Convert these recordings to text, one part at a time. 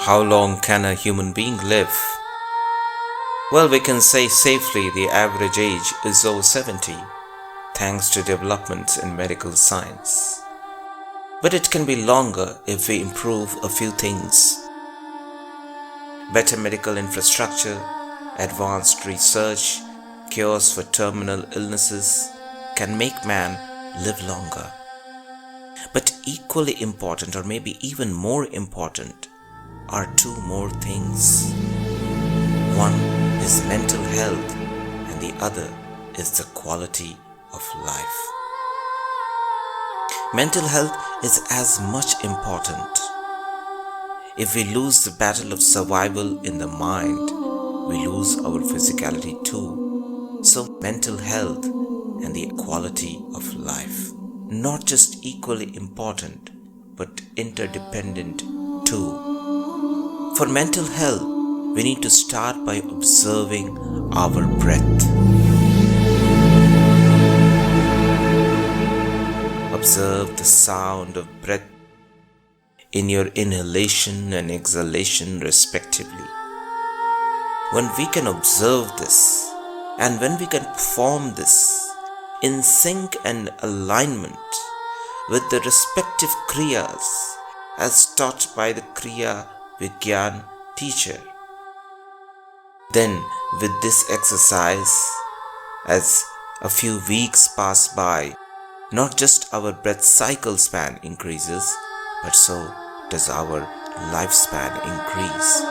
How long can a human being live? Well, we can say safely the average age is over 70, thanks to developments in medical science. But it can be longer if we improve a few things. Better medical infrastructure, advanced research, cures for terminal illnesses can make man live longer. But equally important, or maybe even more important, are two more things. One is mental health and the other is the quality of life. Mental health is as much important. If we lose the battle of survival in the mind, we lose our physicality too. So mental health and the quality of life, not just equally important, but interdependent too. For mental health, we need to start by observing our breath. Observe the sound of breath in your inhalation and exhalation respectively. When we can observe this, and when we can perform this in sync and alignment with the respective kriyas as taught by the Kriya teacher, then with this exercise, as a few weeks pass by, not just our breath cycle span increases, but so does our lifespan increase.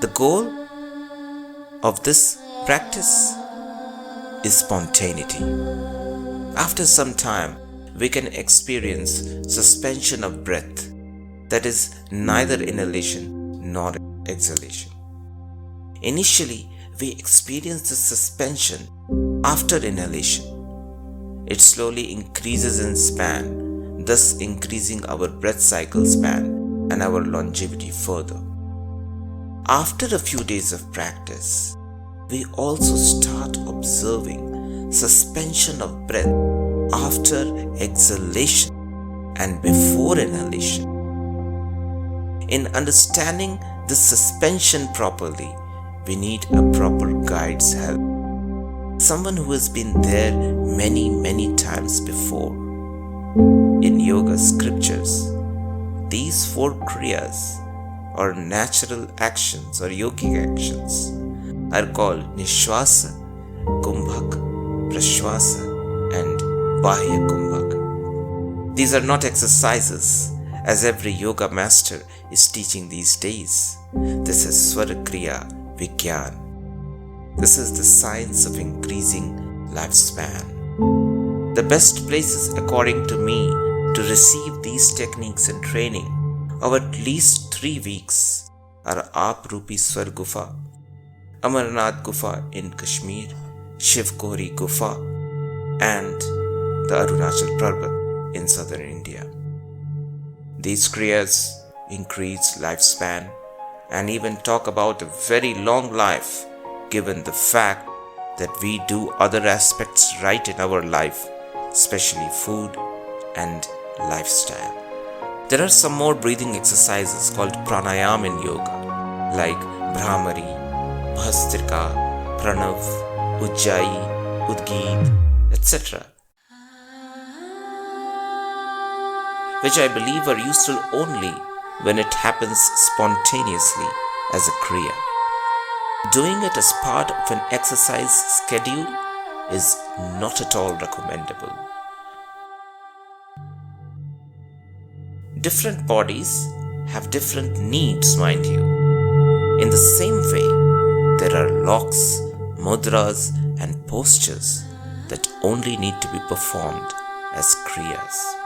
The goal of this practice is spontaneity. After some time, we can experience suspension of breath, that is neither inhalation nor exhalation. Initially, we experience the suspension after inhalation. It slowly increases in span, thus increasing our breath cycle span and our longevity further. After a few days of practice, we also start observing suspension of breath after exhalation and before inhalation. In understanding the suspension properly, we need a proper guide's help. Someone who has been there many times before. In yoga scriptures, these 4 kriyas or natural actions or yogic actions are called Nishwasa, Kumbhak, Prashwasa and Bahya Kumbhak. These are not exercises as every yoga master is teaching these days. This is Swara Kriya Vigyan. This is the science of increasing lifespan. The best places, according to me, to receive these techniques and training of at least 3 weeks are Aaprupi Swar Gufa, Amarnath Gufa in Kashmir, Shivkori Gufa, and the Arunachal Parbat in southern India. These kriyas increase lifespan and even talk about a very long life, given the fact that we do other aspects right in our life, especially food and lifestyle. There are some more breathing exercises called pranayam in yoga, like Brahmari, Bhastrika, Pranav, Ujjayi, Udgit, etc., which I believe are useful only when it happens spontaneously as a kriya. Doing it as part of an exercise schedule is not at all recommendable. Different bodies have different needs, mind you. In the same way, there are locks, mudras and postures that only need to be performed as kriyas.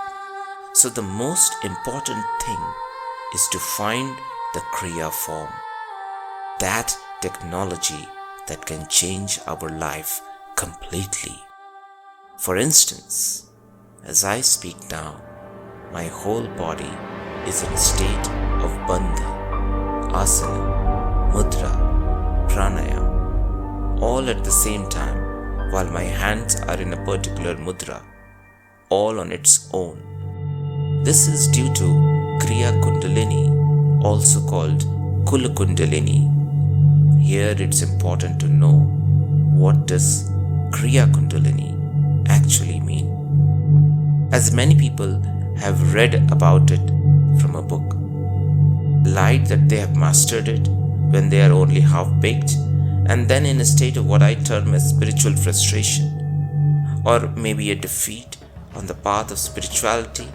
So the most important thing is to find the kriya form, that technology that can change our life completely. For instance, as I speak now, my whole body is in a state of bandha, asana, mudra, pranayam, all at the same time, while my hands are in a particular mudra, all on its own. This is due to Kriya Kundalini, also called Kundalini. Here it's important to know what does Kriya Kundalini actually mean. As many people have read about it from a book, light that they have mastered it when they are only half-baked, and then in a state of what I term as spiritual frustration, or maybe a defeat on the path of spirituality,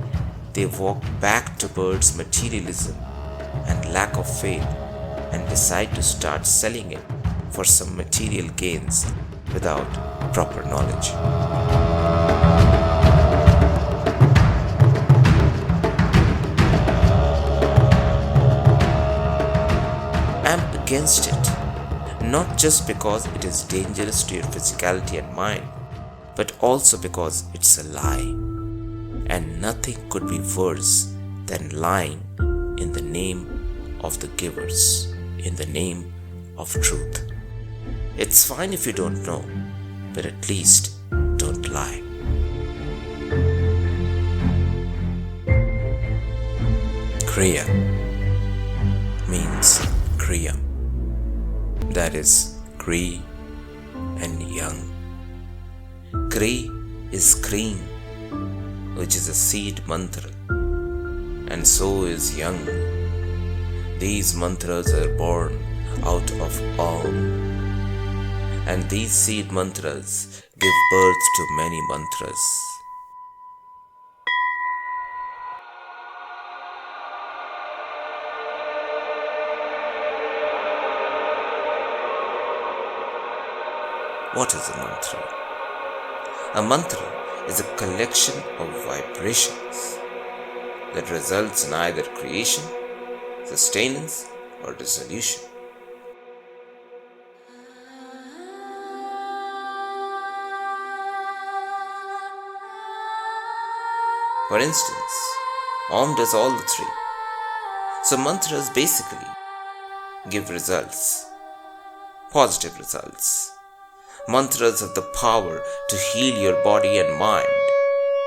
they walk back towards materialism and lack of faith and decide to start selling it for some material gains without proper knowledge. I'm against it, not just because it is dangerous to your physicality and mind, but also because it's a lie. And nothing could be worse than lying in the name of the givers, in the name of truth. It's fine if you don't know, but at least don't lie. Kriya means Kriya, that is Kri and young. Kri is cream, which is a seed mantra, and so is young. These mantras are born out of Om, and these seed mantras give birth to many mantras. What is a mantra? A mantra is a collection of vibrations that results in either creation, sustenance, or dissolution. For instance, Om does all the three. So mantras basically give results, positive results. Mantras have the power to heal your body and mind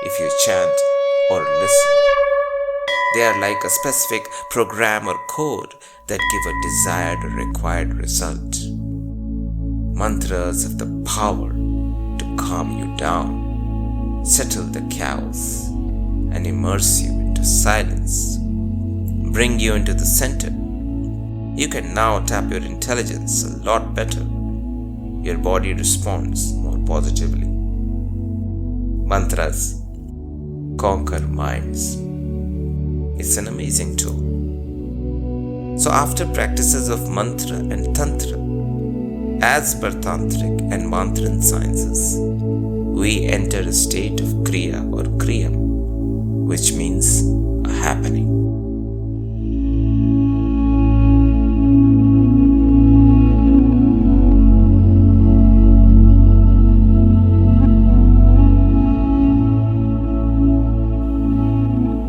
if you chant or listen. They are like a specific program or code that give a desired or required result. Mantras have the power to calm you down, settle the chaos, and immerse you into silence, bring you into the center. You can now tap your intelligence a lot better. Your body responds more positively. Mantras conquer minds. It's an amazing tool. So after practices of mantra and tantra, as per tantric and mantran sciences, we enter a state of kriya or kriyam, which means a happening.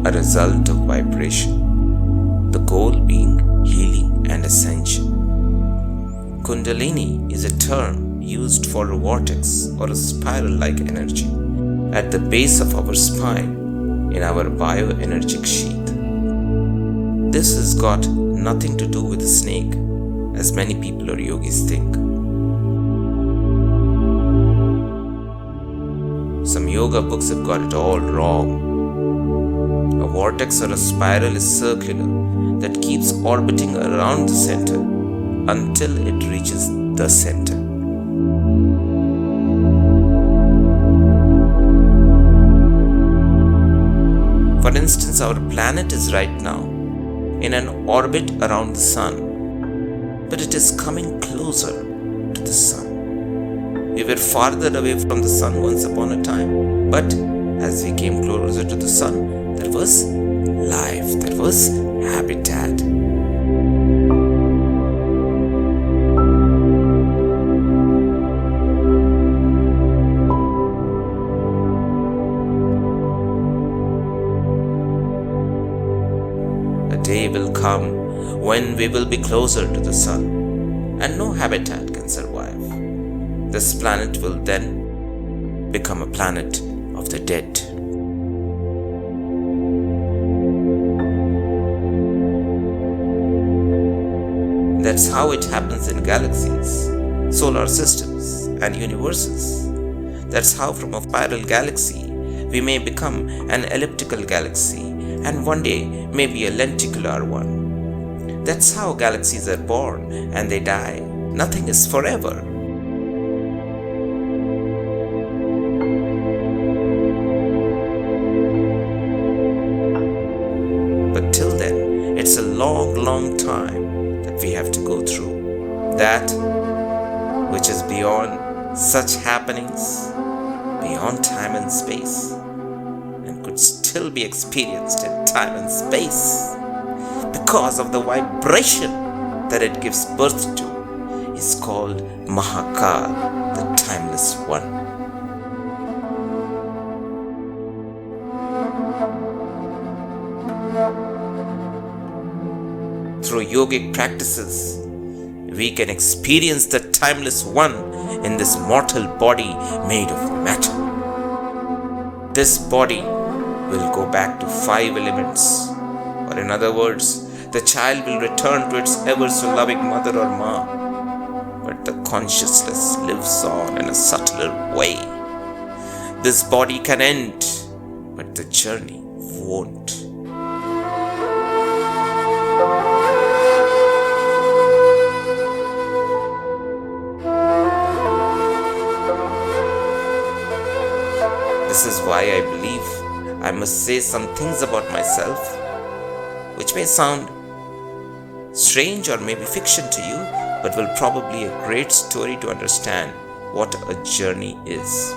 A result of vibration, the goal being healing and ascension. Kundalini is a term used for a vortex or a spiral-like energy at the base of our spine in our bioenergetic sheath. This has got nothing to do with a snake, as many people or yogis think. Some yoga books have got it all wrong. A vortex or a spiral is circular that keeps orbiting around the center until it reaches the center. For instance, our planet is right now in an orbit around the sun, but it is coming closer to the sun. We were farther away from the sun once upon a time, but as we came closer to the sun, there was life, there was habitat. A day will come when we will be closer to the sun and no habitat can survive. This planet will then become a planet of the dead. That's how it happens in galaxies, solar systems, and universes. That's how from a spiral galaxy we may become an elliptical galaxy and one day maybe a lenticular one. That's how galaxies are born and they die. Nothing is forever. But till then, it's a long time that we have to go through. That which is beyond such happenings, beyond time and space, and could still be experienced in time and space because of the vibration that it gives birth to, is called Mahakal, the timeless one. Through yogic practices, we can experience the timeless one in this mortal body made of matter. This body will go back to 5 elements, or in other words, the child will return to its ever so loving mother or ma, but the consciousness lives on in a subtler way. This body can end, but the journey won't. This is why I believe I must say some things about myself which may sound strange or maybe fiction to you, but will probably be a great story to understand what a journey is,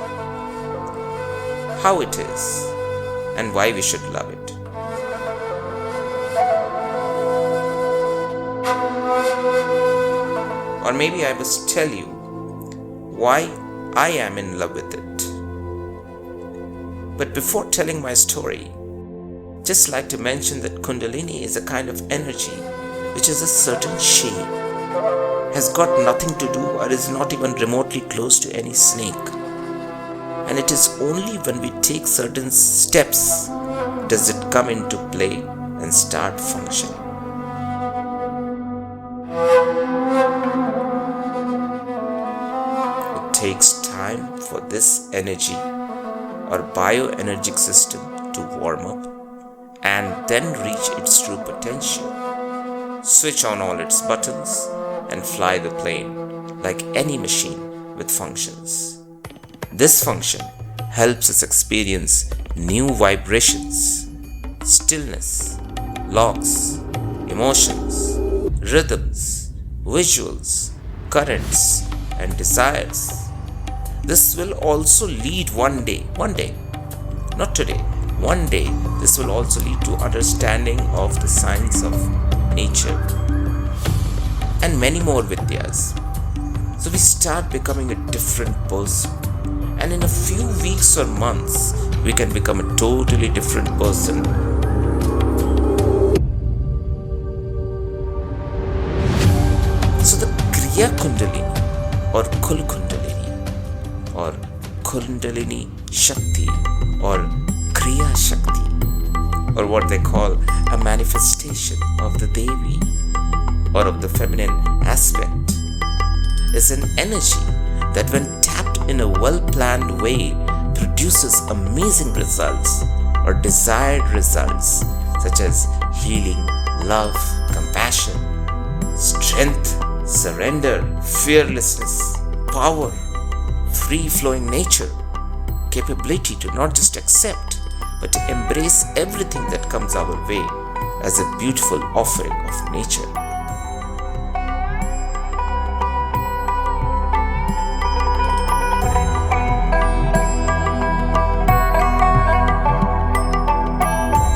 how it is, and why we should love it. Or maybe I must tell you why I am in love with it. But before telling my story, just like to mention that Kundalini is a kind of energy which is a certain shade, has got nothing to do or is not even remotely close to any snake. And it is only when we take certain steps does it come into play and start functioning. It takes time for this energy or bioenergic system to warm up and then reach its true potential, switch on all its buttons and fly the plane like any machine with functions. This function helps us experience new vibrations, stillness, locks, emotions, rhythms, visuals, currents and desires. This will also lead one day, not today, one day, this will also lead to understanding of the science of nature and many more Vidyas. So we start becoming a different person, and in a few weeks or months, we can become a totally different person. So the Kriya Kundalini or Kul Kundalini or Kundalini Shakti or Kriya Shakti, or what they call a manifestation of the Devi or of the feminine aspect, is an energy that when tapped in a well-planned way produces amazing results or desired results such as healing, love, compassion, strength, surrender, fearlessness, power, free-flowing nature, capability to not just accept but to embrace everything that comes our way as a beautiful offering of nature.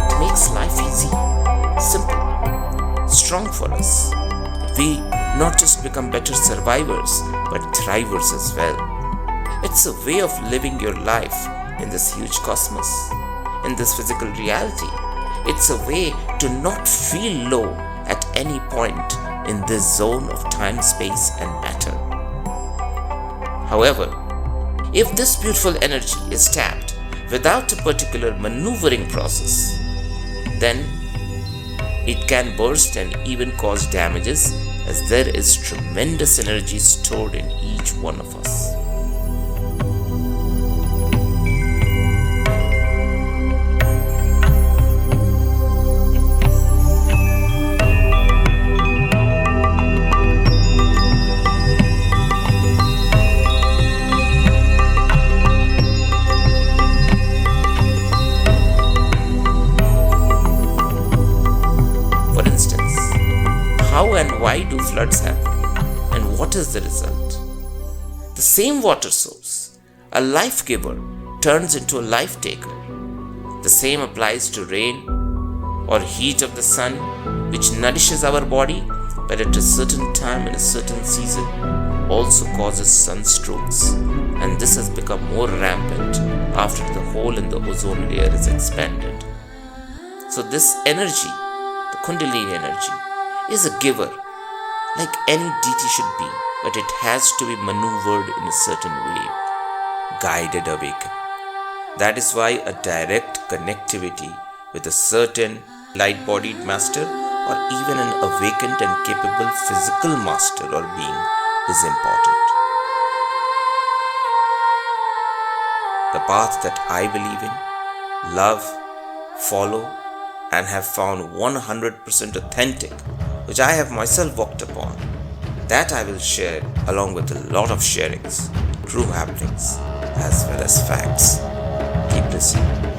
It makes life easy, simple, strong for us. We not just become better survivors but thrivers as well. It's a way of living your life in this huge cosmos, in this physical reality. It's a way to not feel low at any point in this zone of time, space, and matter. However, if this beautiful energy is tapped without a particular maneuvering process, then it can burst and even cause damages as there is tremendous energy stored in each one of us. How and why do floods happen? And what is the result? The same water source, a life giver, turns into a life taker. The same applies to rain or heat of the sun, which nourishes our body, but at a certain time in a certain season also causes sunstrokes. And this has become more rampant after the hole in the ozone layer is expanded. So this energy, the Kundalini energy, is a giver, like any deity should be, but it has to be maneuvered in a certain way, guided awakening. That is why a direct connectivity with a certain light-bodied master or even an awakened and capable physical master or being is important. The path that I believe in, love, follow, and have found 100% authentic, which I have myself walked upon, that I will share along with a lot of sharings, true happenings, as well as facts. Keep listening.